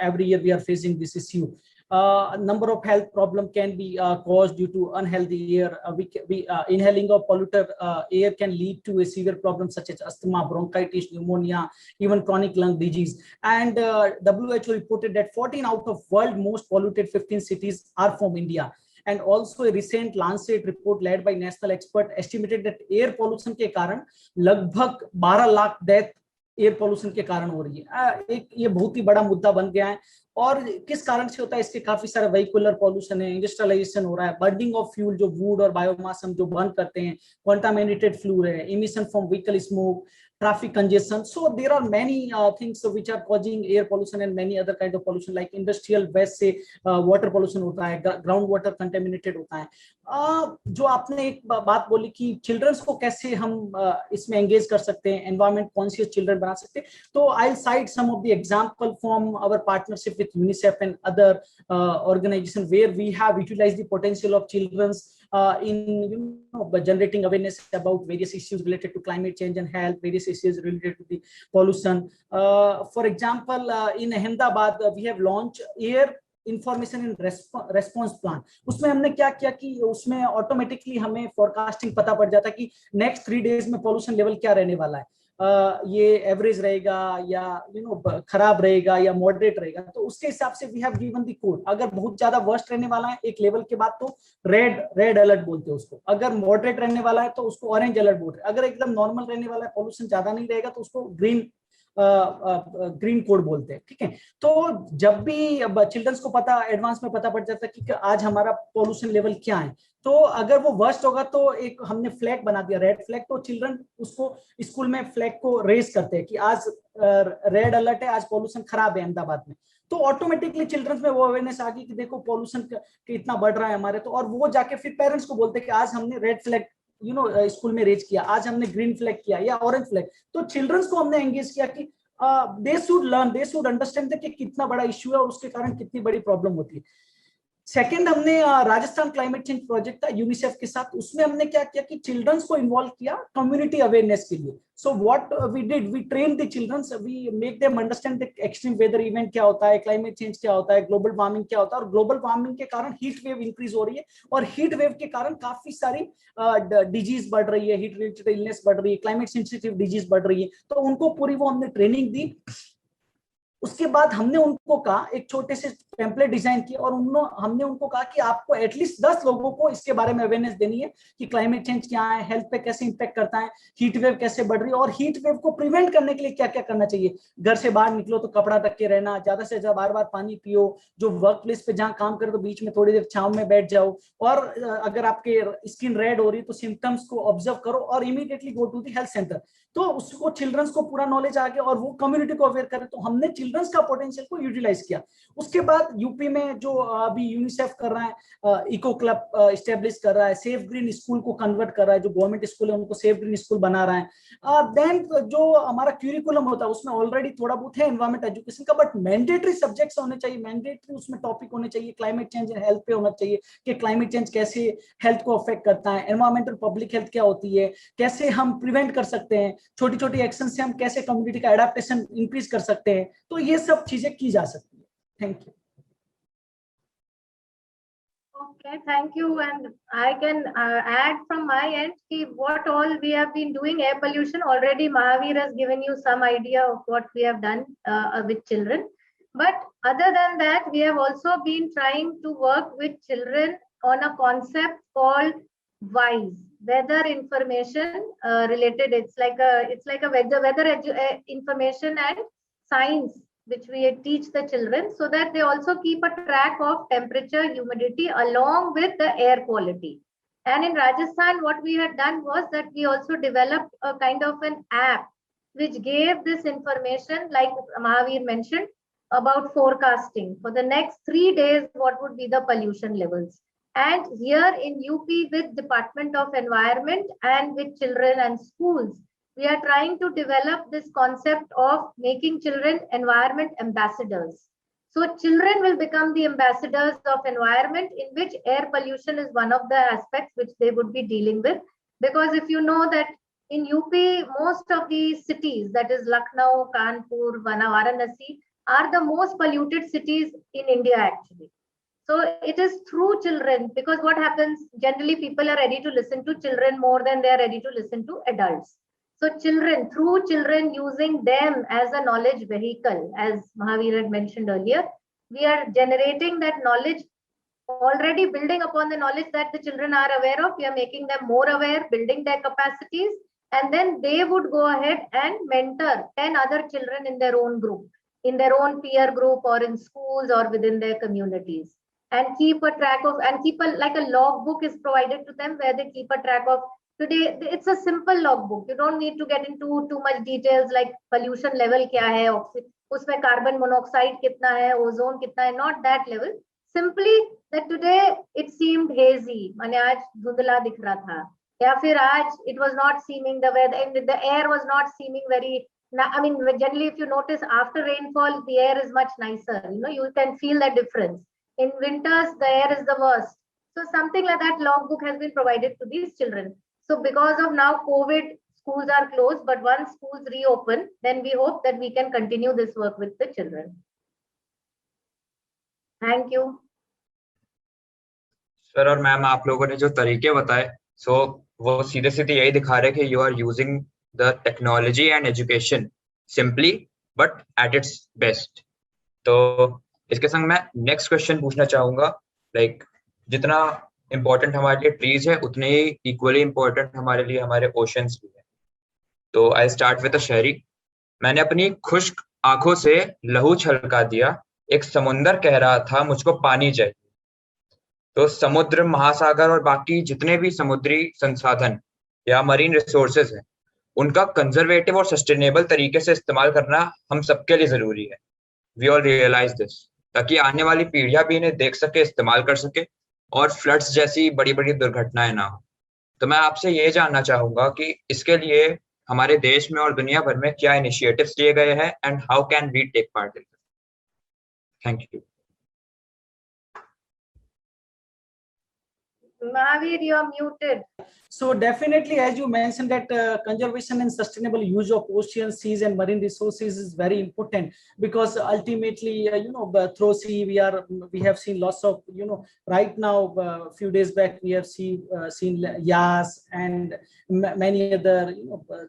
Every year we are facing this issue. A number of health problems can be caused due to unhealthy air. Inhaling of polluted air can lead to a severe problem such as asthma, bronchitis, pneumonia, even chronic lung disease. And WHO reported that 14 out of world most polluted 15 cities are from India. And also a recent Lancet report led by national expert estimated that air pollution के कारण लगभग 12 lakh death air pollution के कारण हो रही है। ये बहुत ही बड़ा मुद्दा बन गया है। और किस कारण से होता है, इसके काफी सारे वेहिकुलर पोल्यूशन है, इंडस्ट्रियलाइजेशन हो रहा है, बर्निंग ऑफ फ्यूल जो वुड और बायोमास हम जो बर्न करते हैं, कंटामिनेटेड फ्लू है, emission from vehicle smoke, traffic congestion. So there are many things which are causing air pollution and many other kind of pollution like industrial waste से water pollution होता है, ground water contaminated होता है। जो आपने एक बात बोली कि चिल्ड्रंस को कैसे हम इसमें एंगेज कर सकते हैं, एनवायरमेंट कॉन्शियस चिल्ड्रन बना सकते हैं, तो I'll cite some of the example from our partnership with UNICEF and other organizations where we have utilized the potential of children's in generating awareness about various issues related to climate change and health, various issues related to the pollution. For example, in Ahmedabad, we have launched air information in response plan. उसमें हमने क्या किया कि उसमें automatically हमें forecasting पता पड़ जाता कि नेक्स्ट 3 डेज में पोल्यूशन लेवल क्या रहने वाला है. ये एवरेज रहेगा या खराब रहेगा या मॉडरेट रहेगा. तो उसके हिसाब से we have given the code. अगर बहुत ज्यादा वर्स्ट रहने वाला है एक लेवल के बाद तो रेड अलर्ट बोलते हैं उसको. अगर मॉडरेट रहने वाला है तो उसको ऑरेंज अलर्ट बोलते हैं. अगर एकदम नॉर्मल रहने वाला है, पोल्यूशन ज्यादा नहीं रहेगा, तो उसको ग्रीन कोड बोलते हैं. ठीक है. तो जब भी चिल्ड्रंस को पता एडवांस में पता पड़ जाता है कि आज हमारा पोल्यूशन लेवल क्या है, तो अगर वो वर्स्ट होगा तो एक हमने फ्लैग बना दिया, रेड फ्लैग. तो चिल्ड्रन उसको स्कूल में फ्लैग को रेज करते हैं कि आज रेड अलर्ट है, आज पोल्यूशन खराब है अहमदाबाद में. तो ऑटोमेटिकली चिल्ड्रंस में वो अवेयरनेस आ गई कि देखो पोल्यूशन कितना बढ़ रहा है हमारे. तो और वो जाके फिर पेरेंट्स को बोलते हैं कि आज हमने रेड फ्लैग स्कूल में रेज किया, आज हमने ग्रीन फ्लैग किया या ऑरेंज फ्लैग. तो चिल्ड्रंस को हमने एंगेज किया कि they should learn, they should understand कि कितना बड़ा इश्यू है और उसके कारण कितनी बड़ी प्रॉब्लम होती है. सेकेंड, हमने राजस्थान क्लाइमेट चेंज प्रोजेक्ट था यूनिसेफ के साथ. उसमें हमने क्या किया कि चिल्ड्रंस को इन्वॉल्व किया कम्युनिटी अवेयरनेस के लिए. So what we did, we train the childrens, we make them understand the extreme weather event क्या होता है, क्लाइमेट चेंज क्या होता है, ग्लोबल वार्मिंग क्या होता है. और ग्लोबल वार्मिंग के कारण हीट वेव इंक्रीज हो रही है और हीट वेव के कारण काफी सारी डिजीज बढ़ रही है, हीट रिलेटेड इलनेस बढ़ रही है, क्लाइमेट सेंसिटिव डिजीज बढ़ रही है. तो उनको पूरी वो हमने ट्रेनिंग दी. उसके बाद हमने उनको कहा, एक छोटे से टेम्पलेट डिजाइन किया और हमने उनको कहा कि आपको एटलीस्ट 10 लोगों को इसके बारे में अवेयरनेस देनी है कि क्लाइमेट चेंज क्या है, हेल्थ पे कैसे इंपैक्ट करता है, हीट वेव कैसे बढ़ रही है और हीट वेव को प्रिवेंट करने के लिए क्या क्या करना चाहिए. घर से बाहर निकलो तो कपड़ा ढक के रहना, ज्यादा से ज्यादा बार बार पानी पियो, जो वर्क प्लेस पे जहाँ काम करे तो बीच में थोड़ी देर छांव में बैठ जाओ, और अगर आपके स्किन रेड हो रही है तो सिम्टम्स को ऑब्जर्व करो और immediately go to the health centre. तो उसको चिल्ड्रंस को पूरा नॉलेज आ गया और वो कम्युनिटी को अवेयर करे. तो हमने चिल्ड्रंस का पोटेंशियल को यूटिलाइज किया. उसके बाद यूपी में जो अभी यूनिसेफ कर रहा है, इको क्लब स्टेब्लिश कर रहा है, सेफ ग्रीन स्कूल को कन्वर्ट कर रहा है, जो गवर्नमेंट स्कूल है उनको सेफ ग्रीन स्कूल बना रहा है. देन जो हमारा क्यूरिकुलम होता है उसमें ऑलरेडी थोड़ा बहुत है एनवायरमेंट एजुकेशन का, बट मैंडेटरी सब्जेक्ट्स होने चाहिए, मैंडेटरी उसमें टॉपिक होने चाहिए. क्लाइमेट चेंज एंड हेल्थ पे होना चाहिए कि क्लाइमेट चेंज कैसे हेल्थ को अफेक्ट करता है, एनवायरमेंटल पब्लिक हेल्थ क्या होती है, कैसे हम प्रिवेंट कर सकते हैं, छोटी छोटी एक्शन से हम कैसे कम्युनिटी का एडेप्टेशन इंक्रीज कर सकते हैं. तो ये सब चीजें की जा सकती है. Thank you. Okay, thank you. And I can add from my end what all we have been doing. Air pollution, already Mahavir has given you some idea of what we have done with children. But other than that, we have also been trying to work with children on a concept called WISE, weather information related. It's like a weather information and science, which we teach the children so that they also keep a track of temperature, humidity along with the air quality. And in Rajasthan, what we had done was that we also developed a kind of an app which gave this information, like Mahavir mentioned, about forecasting for the next 3 days, what would be the pollution levels. And here in UP with Department of Environment and with children and schools, we are trying to develop this concept of making children environment ambassadors. So children will become the ambassadors of environment, in which air pollution is one of the aspects which they would be dealing with. Because if you know that in UP, most of the cities, that is Lucknow, Kanpur, Varanasi, are the most polluted cities in India actually. So it is through children, because what happens, generally people are ready to listen to children more than they are ready to listen to adults. So children, through children, using them as a knowledge vehicle, as Mahavir had mentioned earlier, we are generating that knowledge, already building upon the knowledge that the children are aware of. We are making them more aware, building their capacities, and then they would go ahead and mentor 10 other children in their own group, in their own peer group, or in schools, or within their communities, and keep a track of, and keep like a logbook is provided to them where they keep a track of. Today, it's a simple logbook. You don't need to get into too much details like pollution level kya hai, usme carbon monoxide kitna hai, ozone kitna hai, not that level. Simply that today it seemed hazy, mane aaj dhundla dikh raha tha, ya fir aaj it was not seeming, the weather, the air was not seeming very, I mean, generally if you notice after rainfall, the air is much nicer. You know, you can feel the difference. In winters, the air is the worst. So something like that logbook has been provided to these children. So because of now COVID, schools are closed, but once schools reopen, then we hope that we can continue this work with the children. Thank you. Sir और ma'am, आप लोगों ने जो तरीके बताए, सो वो सीधे सीधे यही दिखा रहे कि you are using the technology and education simply but at its best. तो इसके संग मैं नेक्स्ट क्वेश्चन पूछना चाहूंगा, लाइक जितना इम्पोर्टेंट हमारे लिए ट्रीज है, उतने ही इक्वली इम्पोर्टेंट हमारे लिए हमारे ओशंस भी है। तो आई स्टार्ट विद अ शायरी। मैंने अपनी खुश्क आंखों से लहू छलका दिया, एक समुंदर कह रहा था मुझको पानी चाहिए। तो समुद्र, महासागर और बाकी जितने भी समुद्री संसाधन या मरीन रिसोर्सेज हैं, उनका कंजर्वेटिव और सस्टेनेबल तरीके से इस्तेमाल करना हम सबके लिए जरूरी है। वी ऑल रियलाइज दिस, ताकि आने वाली पीढ़ियां भी इन्हें देख सके, इस्तेमाल कर सके और फ्लड्स जैसी बड़ी बड़ी दुर्घटनाएं ना हो। तो मैं आपसे ये जानना चाहूंगा कि इसके लिए हमारे देश में और दुनिया भर में क्या इनिशिएटिव्स लिए गए हैं and how can we take part in this? Thank you. Mahavir, you are muted. So definitely, as you mentioned, that conservation and sustainable use of oceans, seas, and marine resources is very important, because ultimately, through sea we have seen lots of, right now, few days back we have seen Yas and many other,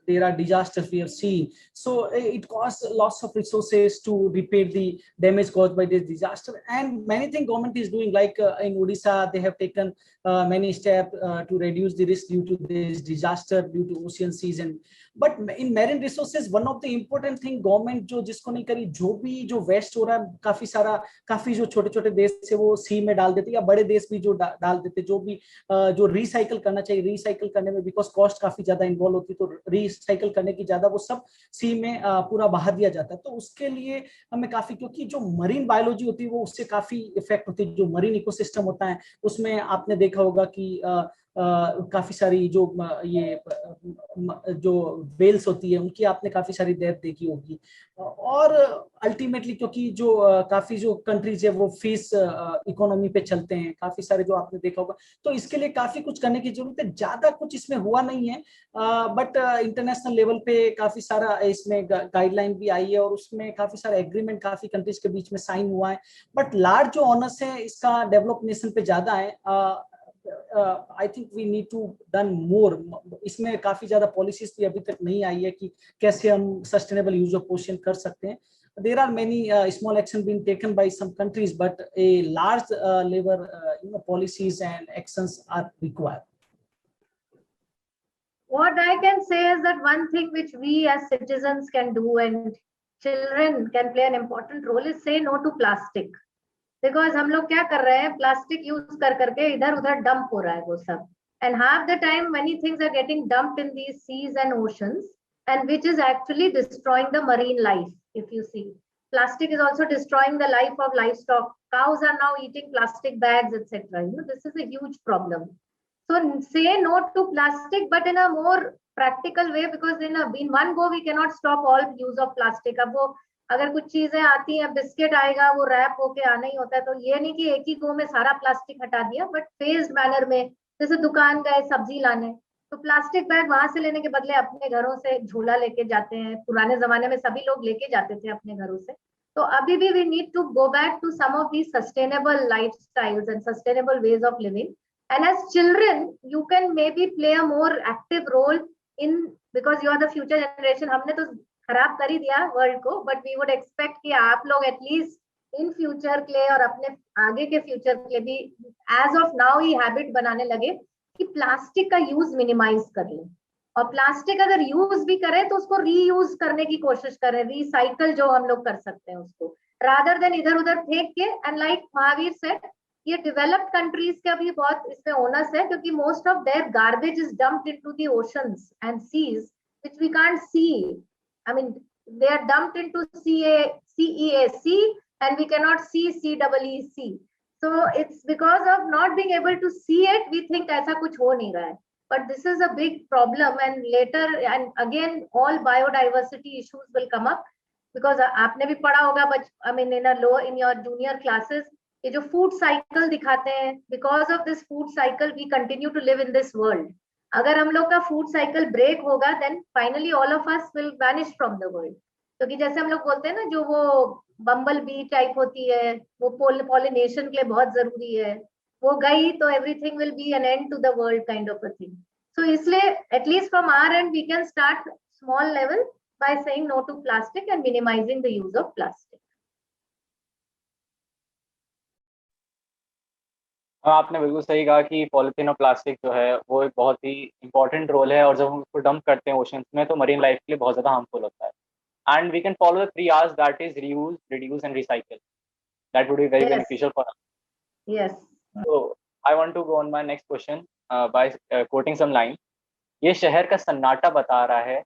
there are disasters we have seen. So it costs lots of resources to repair the damage caused by this disaster, and many things government is doing, like in Odisha they have taken many steps to reduce the risk due to this disaster, due to ocean seas. And but in marine resources, one of the important thing government जो जिसको नहीं करी, जो waste हो रहा है, काफी जो छोटे छोटे देश है वो सी में डाल देते, या बड़े देश भी जो डाल देते, जो रिसाइकल करना चाहिए, रिसाइकल करने में बिकॉज कॉस्ट काफी ज्यादा इन्वॉल्व होती है, तो रिसाइकल करने की ज्यादा वो सब सी में पूरा बहा दिया जाता है। तो उसके लिए हमें काफी, क्योंकि जो मरीन बायोलॉजी होती है वो उससे काफी इफेक्ट होती है। जो मरीन इकोसिस्टम होता है उसमें आपने देखा होगा कि काफी सारी जो वेल्स होती है उनकी आपने काफी सारी डेथ देखी होगी। और अल्टीमेटली क्योंकि जो काफी जो कंट्रीज है वो फिश इकोनॉमी पे चलते हैं, काफी सारे जो आपने देखा होगा, तो इसके लिए काफी कुछ करने की जरूरत है। ज्यादा कुछ इसमें हुआ नहीं है, बट इंटरनेशनल लेवल पे काफी सारा इसमें गाइडलाइन भी आई है और उसमें काफी सारा एग्रीमेंट काफी कंट्रीज के बीच में साइन हुआ है। बट लार्ज जो ऑनर्स है इसका डेवलप नेशन पे ज्यादा है। I think we need to done more. इसमें काफी ज्यादा पॉलिसीज भी अभी तक नहीं आई है कि कैसे हम सस्टेनेबल यूज ऑफ ओशन कर सकते हैं। There are many small action being taken by some countries, but a large level policies and actions are required. What I can say is that one thing which we as citizens can do and children can play an important role is say no to plastic. Because हम लोग क्या कर रहे हैं, plastic use कर करके इधर उधर डंप हो रहा है वो सब, and half the time many things are getting dumped in these seas and oceans, and which is actually destroying the marine life. If you see, plastic is also destroying the life of livestock. Cows are now eating plastic bags, etc. This is a huge problem. So say no to plastic, but in a more practical way, because in one go we cannot stop all use of plastic. अब वो अगर कुछ चीजें आती हैं, biscuit आएगा वो rap होके आना ही होता है, तो ये नहीं कि एक ही गो में सारा प्लास्टिक हटा दिया, बट फेज्ड मैनर में, जैसे दुकान गए सब्जी लाने तो प्लास्टिक बैग वहां से लेने के बदले अपने घरों से झोला लेके जाते हैं। पुराने जमाने में सभी लोग लेके जाते थे अपने घरों से। तो अभी भी we need to go back to some of these sustainable lifestyles and sustainable ways of living, and as children you can maybe play a more active role in, because you are the future generation. हमने तो खराब कर ही दिया world को, but we would expect कि आप लोग at least in future के लिए और अपने आगे के फ्यूचर के लिए भी एज ऑफ नाउ ही हैबिट बनाने लगे कि प्लास्टिक का यूज मिनिमाइज कर लें, और प्लास्टिक अगर यूज भी करें तो उसको रीयूज करने की कोशिश करें, रिसाइकल जो हम लोग कर सकते हैं उसको, रादर देन इधर उधर फेंक के। एंड लाइक महावीर सेड, ये डेवलप्ड कंट्रीज का भी बहुत इसमें ओनस है, क्योंकि most of their garbage is dumped into the oceans and seas which we can't see. I mean, they are dumped into CEAC, and we cannot see CEEC. So it's because of not being able to see it, we think ऐसा कुछ हो नहीं रहा है. But this is a big problem, and later and again all biodiversity issues will come up, because आपने भी पढ़ा होगा, but I mean in your junior classes, ये जो फूड साइकिल दिखाते हैं, because of this food cycle we continue to live in this world. अगर हम लोग का फूड साइकिल ब्रेक होगा then finally all of us will vanish from the world. क्योंकि जैसे हम लोग बोलते हैं ना, जो वो बम्बल बी टाइप होती है, वो पॉलिनेशन के लिए बहुत जरूरी है, वो गई तो everything will be an end to the world kind of a thing. So इसलिए at least from our end we can start small level by saying no to plastic and minimizing the use of plastic. आपने बिल्कुल सही कहा कि polythene और plastic जो है वो एक बहुत ही इंपॉर्टेंट रोल है, और जब हम उसको डंप करते हैं ओशंस में तो मरीन लाइफ के लिए बहुत ज़्यादा हार्मफुल होता है। And we can follow the 3 R's, that is reuse, reduce and recycle. That would be very Yes. Beneficial for us. Yes. So I want to go on my next question by quoting some line. ये शहर का सन्नाटा बता रहा है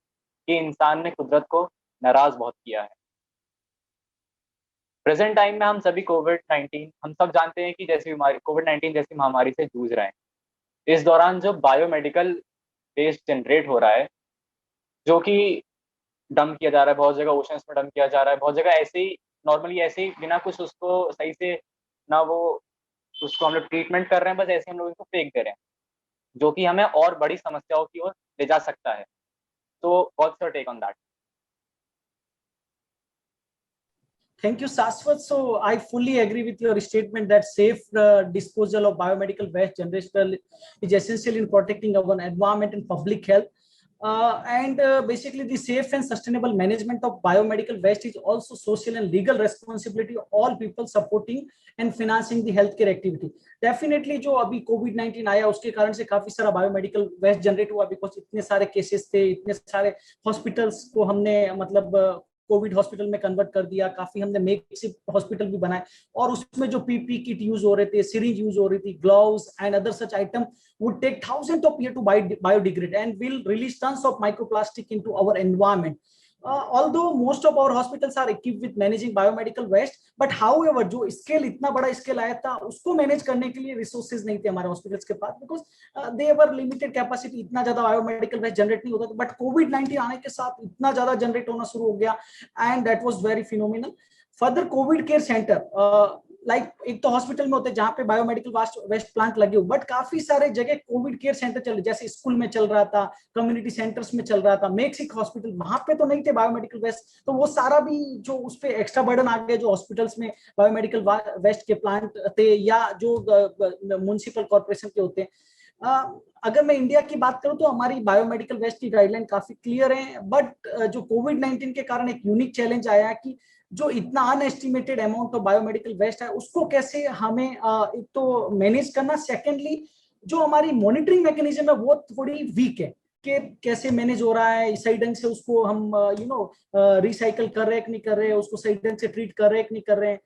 कि इंसान ने कुदरत को नाराज बहुत किया है। प्रेजेंट टाइम में हम सभी कोविड-19, हम सब जानते हैं कि जैसी बीमारी कोविड-19 जैसी महामारी से जूझ रहे हैं। इस दौरान जो बायोमेडिकल वेस्ट जनरेट हो रहा है, जो कि डंप किया जा रहा है, बहुत जगह ओशंस में डंप किया जा रहा है, बहुत जगह ऐसे ही नॉर्मली ऐसे ही बिना कुछ उसको सही से ना वो उसको हम लोग ट्रीटमेंट कर रहे हैं, बस ऐसे हम लोग इसको फेंक दे रहे हैं, जो कि हमें और बड़ी समस्याओं की ओर ले जा सकता है। तो what's your take on that? Thank you, Saswat. So I fully agree with your statement that safe disposal of biomedical waste generation is essential in protecting our environment and public health. Basically, the safe and sustainable management of biomedical waste is also social and legal responsibility of all people supporting and financing the healthcare activity. Definitely, जो अभी COVID-19 आया उसके कारण से काफी सारा biomedical waste generate हुआ, because इतने सारे केसेस थे, इतने सारे हॉस्पिटल्स को हमने मतलब कोविड हॉस्पिटल में कन्वर्ट कर दिया, काफी हमने मेकशिफ्ट हॉस्पिटल भी बनाए, और उसमें जो पीपी किट यूज हो रहे थे, सिरिंज यूज हो रही थी, gloves and other such item would take thousands of years to biodegrade and will release tons of microplastic into our environment. Although most of our hospitals are equipped with managing biomedical waste, but however जो scale इतना बड़ा scale आया था उसको manage करने के लिए resources नहीं थे हमारे हॉस्पिटल्स के पास, because they were limited capacity, इतना ज्यादा बायोमेडिकल वेस्ट जनरेट नहीं होता था। बट कोविड-19 आने के साथ इतना ज्यादा जनरेट होना शुरू हो गया and that was very phenomenal. Further Covid care centre एक तो हॉस्पिटल में होते हैं जहां पे बायोमेडिकल वेस्ट प्लांट लगे हुए, बट काफी सारे जगह कोविड केयर सेंटर चल रहे, जैसे स्कूल में चल रहा था, कम्युनिटी सेंटर्स में चल रहा था, मेकशिफ्ट हॉस्पिटल, वहां पे तो नहीं थे बायोमेडिकल वेस्ट, तो वो सारा भी जो उस पे एक्स्ट्रा बर्डन आ गया जो हॉस्पिटल्स में बायोमेडिकल वेस्ट के प्लांट थे या जो म्युनिसिपल कॉर्पोरेशन के होते हैं। अगर मैं इंडिया की बात करूं तो हमारी बायोमेडिकल वेस्ट की गाइडलाइन काफी क्लियर है, बट जो कोविड-19 के कारण एक यूनिक चैलेंज आया है कि जो इतना अनएस्टिमेटेड अमाउंट ऑफ बायोमेडिकल वेस्ट है उसको कैसे हमें एक तो मैनेज करना, सेकेंडली जो हमारी मॉनिटरिंग मैकेनिज्म है वो थोड़ी वीक है कि कैसे मैनेज हो रहा है, सही ढंग से उसको हम रिसाइकल कर रहे हैं कि नहीं कर रहे हैं, उसको सही ढंग से ट्रीट कर रहे हैं कि नहीं कर रहे हैं।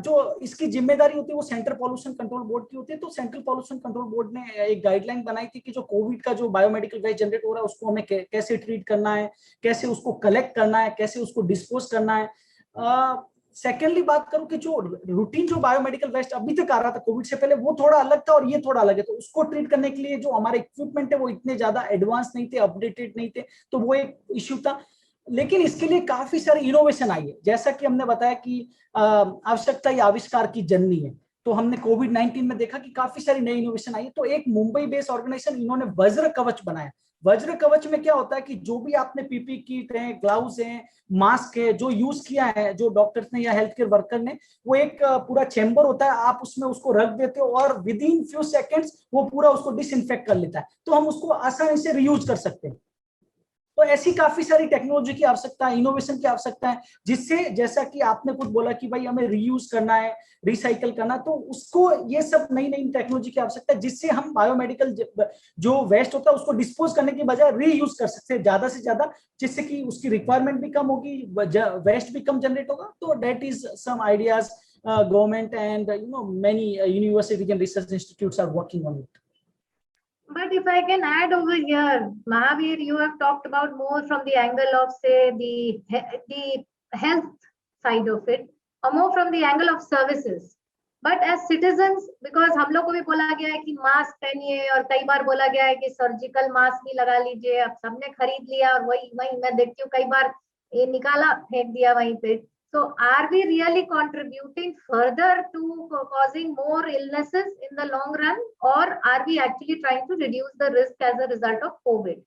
जो इसकी जिम्मेदारी होती है वो सेंट्रल पॉल्यूशन कंट्रोल बोर्ड की होती है। तो सेंट्रल पॉल्यूशन कंट्रोल बोर्ड ने एक गाइडलाइन बनाई थी कि जो कोविड का जो बायोमेडिकल वेस्ट जनरेट हो रहा है उसको हमें कैसे ट्रीट करना है, कैसे उसको कलेक्ट करना है, कैसे उसको डिस्पोज करना है। सेकेंडली बात करूं कि जो रूटीन जो बायोमेडिकल वेस्ट अभी तक आ रहा था कोविड से पहले वो थोड़ा अलग था और ये थोड़ा अलग है, तो उसको ट्रीट करने के लिए जो हमारे इक्विपमेंट है वो इतने ज्यादा एडवांस नहीं थे, अपडेटेड नहीं थे, तो वो एक इश्यू था। लेकिन इसके लिए काफी सारी इनोवेशन आई है, जैसा कि हमने बताया कि आवश्यकता या आविष्कार की जननी है, तो हमने कोविड-19 में देखा कि काफी सारी नई इनोवेशन आई है। तो एक मुंबई बेस्ड ऑर्गेनाइजेशन इन्होंने वज्र कवच बनाया। वज्र कवच में क्या होता है कि जो भी आपने पीपी किट है, ग्लव्स हैं, मास्क है, जो यूज किया है जो डॉक्टर्स ने या हेल्थ केयर वर्कर ने, वो एक पूरा चेंबर होता है, आप उसमें उसको रख देते हो और विद इन फ्यू सेकेंड्स वो पूरा उसको डिसइंफेक्ट कर लेता है, तो हम उसको आसानी से रीयूज कर सकते हैं। तो ऐसी काफी सारी टेक्नोलॉजी की आवश्यकता है, इनोवेशन की आवश्यकता है, जिससे जैसा कि आपने कुछ बोला कि भाई हमें रीयूज करना है, रिसाइकल करना, तो उसको ये सब नई नई टेक्नोलॉजी की आवश्यकता है जिससे हम बायोमेडिकल जो वेस्ट होता है उसको डिस्पोज करने की बजाय रीयूज कर सकते हैं ज्यादा से ज्यादा, जिससे कि उसकी रिक्वायरमेंट भी कम होगी, वेस्ट भी कम जनरेट होगा। तो that is some ideas government and many universities and research institutes are working on it. But if I can add over here, Mahavir, you have talked about more from the angle of, say, the health side of it, or more from the angle of services. But as citizens, because हम लोग को भी बोला गया है कि mask पहनिए, और कई बार बोला गया है कि सर्जिकल मास्क भी लगा लीजिए, अब सबने खरीद लिया और वही मैं देखती हूँ कई बार ये निकाला फेंक दिया वहीं पे। So are we really contributing further to causing more illnesses in the long run, or are we actually trying to reduce the risk as a result of COVID?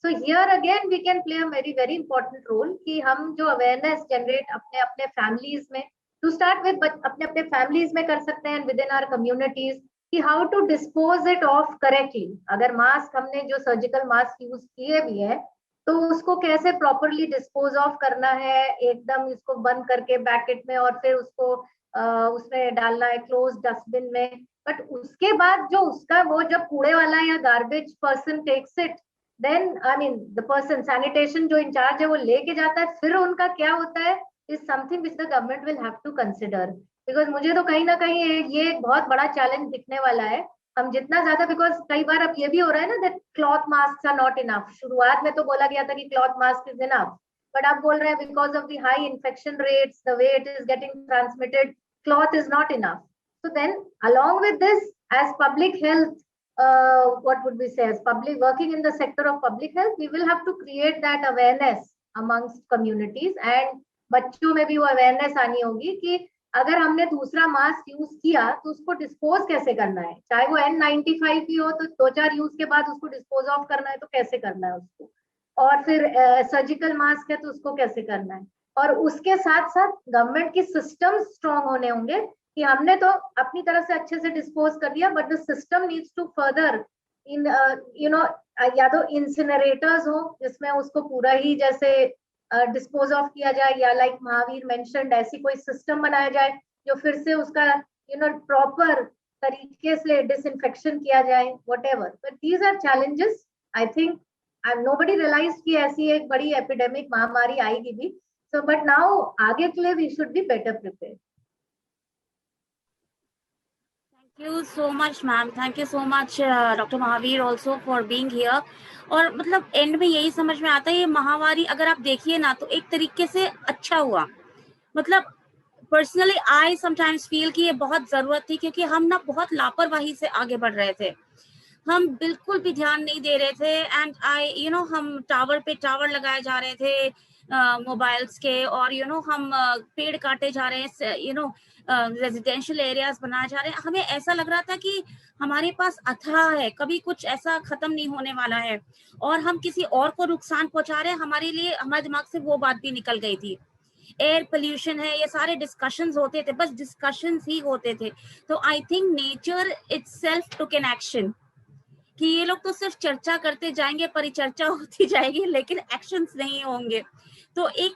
So here again we can play a very very important role कि हम जो awareness generate अपने अपने families में, to start with अपने अपने families में कर सकते हैं within our communities कि how to dispose it off correctly. अगर मास्क हमने जो सर्जिकल मास्क यूज किए भी है तो उसको कैसे प्रॉपरली डिस्पोज ऑफ करना है, एकदम इसको बंद करके पैकेट में और फिर उसको उसमें डालना है क्लोज डस्टबिन में. बट उसके बाद जो उसका वो जब कूड़े वाला या garbage person takes it, then I mean the person sanitation जो इंचार्ज है वो लेके जाता है, फिर उनका क्या होता है is something which the government will have to consider. Because मुझे तो कहीं ना कहीं ये एक बहुत बड़ा चैलेंज दिखने वाला है. हम जितना ज्यादा, बिकॉज कई बार अब ये भी हो रहा है ना that cloth mask are not enough. शुरुआत में तो बोला गया था कि cloth mask is enough, but आप बोल रहे हैं because of the high infection rates, the way it is getting transmitted, cloth is not enough. So then along with this, as public health, what would we say, as public working in the sector of public health, we will have to create that awareness amongst communities. And बच्चों में भी वो awareness आनी होगी कि अगर हमने दूसरा मास्क यूज किया तो उसको डिस्पोज कैसे करना है, चाहे वो N95 भी हो तो 2-4 यूज के बाद उसको डिस्पोज ऑफ करना है तो कैसे करना है उसको, और फिर सर्जिकल मास्क है तो उसको कैसे करना है. और उसके साथ साथ गवर्नमेंट की सिस्टम स्ट्रॉन्ग होने होंगे कि हमने तो अपनी तरफ से अच्छे से डिस्पोज कर दिया, but the system needs to further in you know, या तो इंसिनरेटर्स हो जिसमें उसको पूरा ही जैसे डिस्पोज ऑफ किया जाए, या लाइक महावीर मेंशन्ड ऐसी कोई सिस्टम बनाया जाए जो फिर से उसका प्रॉपर तरीके से डिसइंफेक्शन किया जाए, whatever. But these are challenges. I think nobody realize कि ऐसी एक बड़ी एपिडेमिक महामारी आएगी भी. सो बट नाउ आगे के लिए we should be better prepared. Thank you so much, ma'am. Thank you so much, Dr. Mahavir, also for being here. और मतलब एंड में यही समझ में आता है ये महामारी अगर आप देखिए ना तो एक तरीके से अच्छा हुआ. मतलब पर्सनली आई समटाइम्स फील कि ये बहुत जरूरत थी, क्योंकि हम ना बहुत लापरवाही से आगे बढ़ रहे थे. हम बिल्कुल भी ध्यान नहीं दे रहे थे. एंड हम टावर पे टावर लगाए जा रहे थे मोबाइल्स के, और हम पेड़ काटे जा रहे हैं, रेजिडेंशियल एरियाज बनाए जा रहे हैं. हमें ऐसा लग रहा था कि हमारे पास अथाह है, कभी कुछ ऐसा खत्म नहीं होने वाला है, और हम किसी और को नुकसान पहुंचा रहे हैं. हमारे लिए, हमारे दिमाग से वो बात भी निकल गई थी. एयर पोल्यूशन है, ये सारे डिस्कशंस होते थे, बस डिस्कशंस ही होते थे. तो I think nature itself took an action कि ये लोग तो सिर्फ चर्चा करते जाएंगे, परिचर्चा होती जाएगी, लेकिन एक्शंस नहीं होंगे. तो एक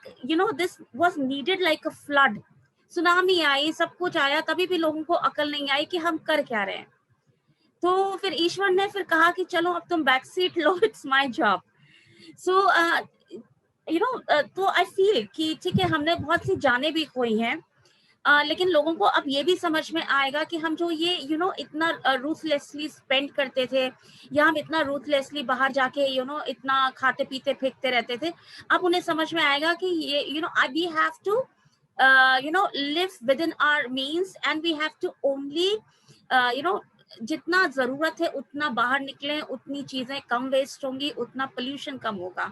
this was needed like a flood. Tsunami आई, सब कुछ आया, तभी भी लोगों को अकल नहीं आई कि हम कर क्या रहे हैं. तो फिर ईश्वर ने फिर कहा कि चलो अब तुम बैक सीट लो, इट्स माय जॉब. सो तो आई फील कि ठीक है, हमने बहुत सी जानें भी खोई हैं, लेकिन लोगों को अब ये भी समझ में आएगा कि हम जो ये इतना रूथलेसली स्पेंड करते थे, या हम इतना रूथलेसली बाहर जाके इतना खाते पीते फेंकते रहते थे, अब उन्हें समझ में आएगा कि ये we have to live within our means, and we have to only जितना जरूरत है उतना बाहर निकलें, उतनी चीजें कम वेस्ट होंगी, उतना पोल्यूशन कम होगा,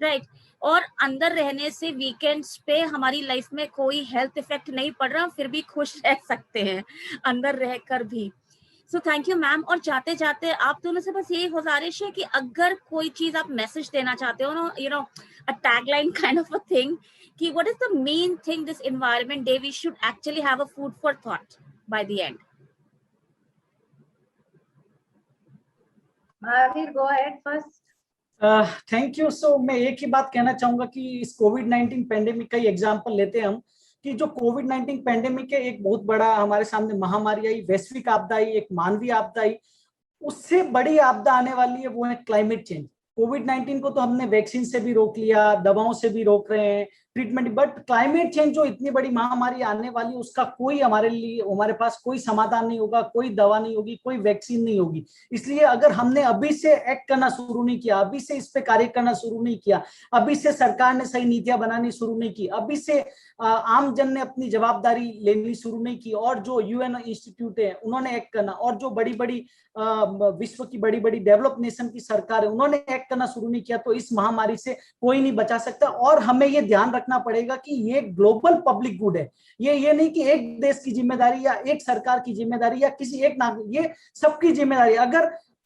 राइट. और अंदर रहने से वीकेंड्स पे हमारी लाइफ में कोई हेल्थ इफेक्ट नहीं पड़ रहा, फिर भी खुश रह सकते हैं अंदर रहकर भी. So thank you ma'am. और जाते जाते आप दोनों से बस यही गुजारिश है कि अगर कोई चीज आप मैसेज देना चाहते हो ना, a tagline kind of a thing, कि what is the main thing this environment day we should actually have a food for thought by the end. Mahavir, go ahead first. Thank you. So मैं एक ही बात कहना चाहूंगा कि इस कोविड-19 pandemic का ही example लेते हैं हम, कि जो कोविड-19 पेंडेमिक है, एक बहुत बड़ा हमारे सामने महामारी आई, वैश्विक आपदा आई, एक मानवीय आपदा आई. उससे बड़ी आपदा आने वाली है, वो है क्लाइमेट चेंज. कोविड-19 को तो हमने वैक्सीन से भी रोक लिया, दवाओं से भी रोक रहे हैं, ट्रीटमेंट, बट क्लाइमेट चेंज जो इतनी बड़ी महामारी आने वाली, उसका कोई हमारे पास कोई समाधान नहीं होगा, कोई दवा नहीं होगी, कोई वैक्सीन नहीं होगी. इसलिए अगर हमने अभी से एक्ट करना शुरू नहीं किया, अभी से इस पे कार्य करना शुरू नहीं किया, अभी से सरकार ने सही नीतियां बनानी शुरू नहीं की, अभी से आम जन ने अपनी जवाबदारी लेनी शुरू नहीं की, और जो यूएन इंस्टीट्यूट है उन्होंने एक्ट करना, और जो बड़ी बड़ी विश्व की बड़ी बड़ी डेवलप नेशन की सरकार है उन्होंने एक्ट करना शुरू नहीं किया, तो इस महामारी से कोई नहीं बचा सकता. और हमें ये ध्यान रखना पड़ेगा कि ये ग्लोबल पब्लिक गुड है। ये नहीं कि एक देश की जिम्मेदारी या एक सरकार की जिम्मेदारी या किसी एक नागरिक, ये सबकी जिम्मेदारी।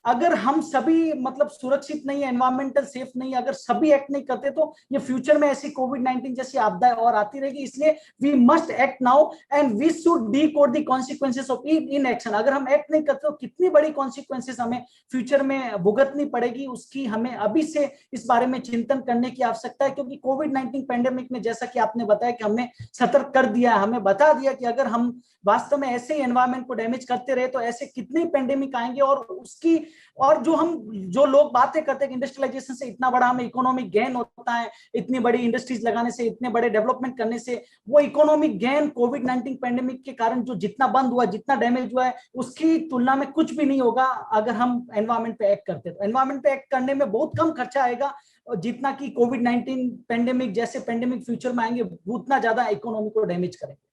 अगर हम सभी मतलब सुरक्षित नहीं है, एनवायरमेंटल सेफ नहीं, अगर सभी एक्ट नहीं करते तो ये फ्यूचर में ऐसी कोविड-19 जैसी आपदाएं और आती रहेगी। इसलिए we must act now and we should decode the consequences of inaction. अगर हम एक्ट नहीं करते तो कितनी बड़ी कॉन्सिक्वेंसेस हमें फ्यूचर में भुगतनी पड़ेगी, उसकी हमें अभी से इस बारे में चिंतन करने की आवश्यकता है। क्योंकि कोविड-19 पेंडेमिक ने, जैसा कि आपने बताया, कि हमें सतर्क कर दिया है, हमें बता दिया कि अगर हम वास्तव में ऐसे ही एनवायरमेंट को डैमेज करते रहे तो ऐसे कितने पेंडेमिक आएंगे। और जो लोग बातें करते हैं कि इंडस्ट्रियलाइजेशन से इतना बड़ा हमें इकोनॉमिक गेन होता है, इतनी बड़ी इंडस्ट्रीज लगाने से, इतने बड़े डेवलपमेंट करने से, वो इकोनॉमिक गेन कोविड-19 पेंडेमिक के कारण जो जितना बंद हुआ, जितना डैमेज हुआ है, उसकी तुलना में कुछ भी नहीं होगा अगर हम एनवायरमेंट पे एक्ट करते। तो एनवायरमेंट पे एक्ट करने में बहुत कम खर्चा आएगा, और जितना कि कोविड-19 पेंडेमिक जैसे पेंडेमिक फ्यूचर में आएंगे उतना ज्यादा इकोनॉमी को डैमेज करेंगे।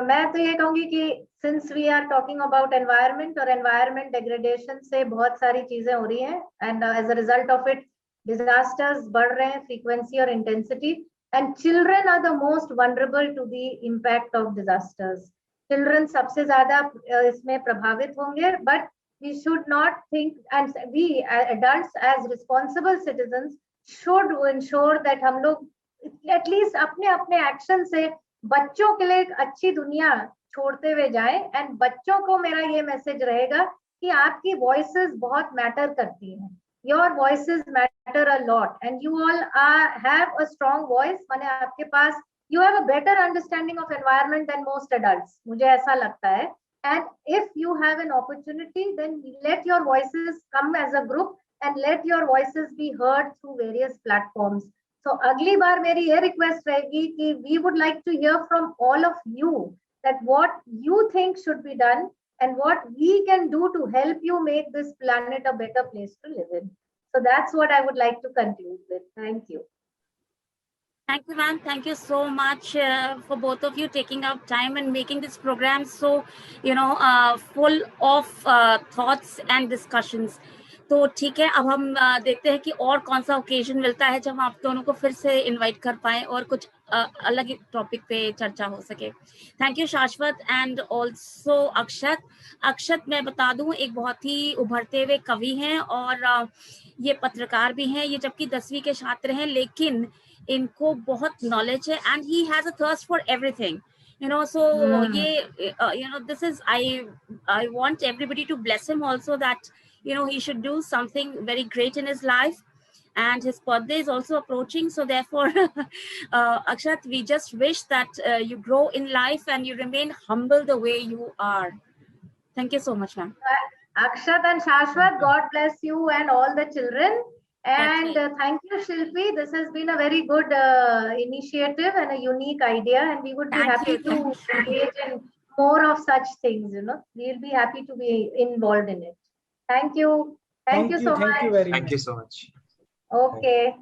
मैं तो ये कहूंगी कि since we are talking about environment और एनवायरनमेंट डिग्रेडेशन से बहुत सारी चीजें हो रही हैं, and as a result of it disasters बढ़ रहे हैं, फ्रीक्वेंसी और intensity, and children are the most vulnerable to the impact of disasters. Children सबसे ज्यादा इसमें प्रभावित होंगे, but we should not think, and we adults as responsible citizens should ensure that हम लोग एटलीस्ट अपने अपने एक्शन से बच्चों के लिए एक अच्छी दुनिया छोड़ते हुए जाए। एंड बच्चों को मेरा ये मैसेज रहेगा कि आपकी वॉइसेस बहुत मैटर करती हैं, your voices matter a lot, and you all have a strong voice. माने आपके पास you have a better understanding of environment than most adults, मुझे ऐसा लगता है। And if you have an opportunity then let your voices come as a group and let your voices be heard through various platforms. तो अगली बार मेरी ये request रहेगी कि we would like to hear from all of you that what you think should be done and what we can do to help you make this planet a better place to live in. So that's what I would like to conclude with. Thank you. Thank you, ma'am. Thank you so much for both of you taking out time and making this program so, full of thoughts and discussions. तो ठीक है, अब हम देखते हैं कि और कौन सा ओकेजन मिलता है जब आप दोनों को फिर से इनवाइट कर पाए और कुछ अलग टॉपिक पे चर्चा हो सके। थैंक यू शाश्वत एंड ऑल्सो अक्षत। अक्षत मैं बता दूं एक बहुत ही उभरते हुए कवि हैं और ये पत्रकार भी हैं, ये जबकि 10वीं के छात्र हैं, लेकिन इनको बहुत नॉलेज है and he has a thirst for everything, so ये this is I want everybody to bless him also that he should do something very great in his life, and his birthday is also approaching, so therefore Akshat, we just wish that you grow in life and you remain humble the way you are. Thank you so much, ma'am. Akshat and Shashwat, God bless you and all the children. And thank you, Shilpi. This has been a very good initiative and a unique idea, and we would be happy to engage in more of such things. We'll be happy to be involved in it. Thank you. Thank you so much. Thank you very much. Thank you so much. Okay.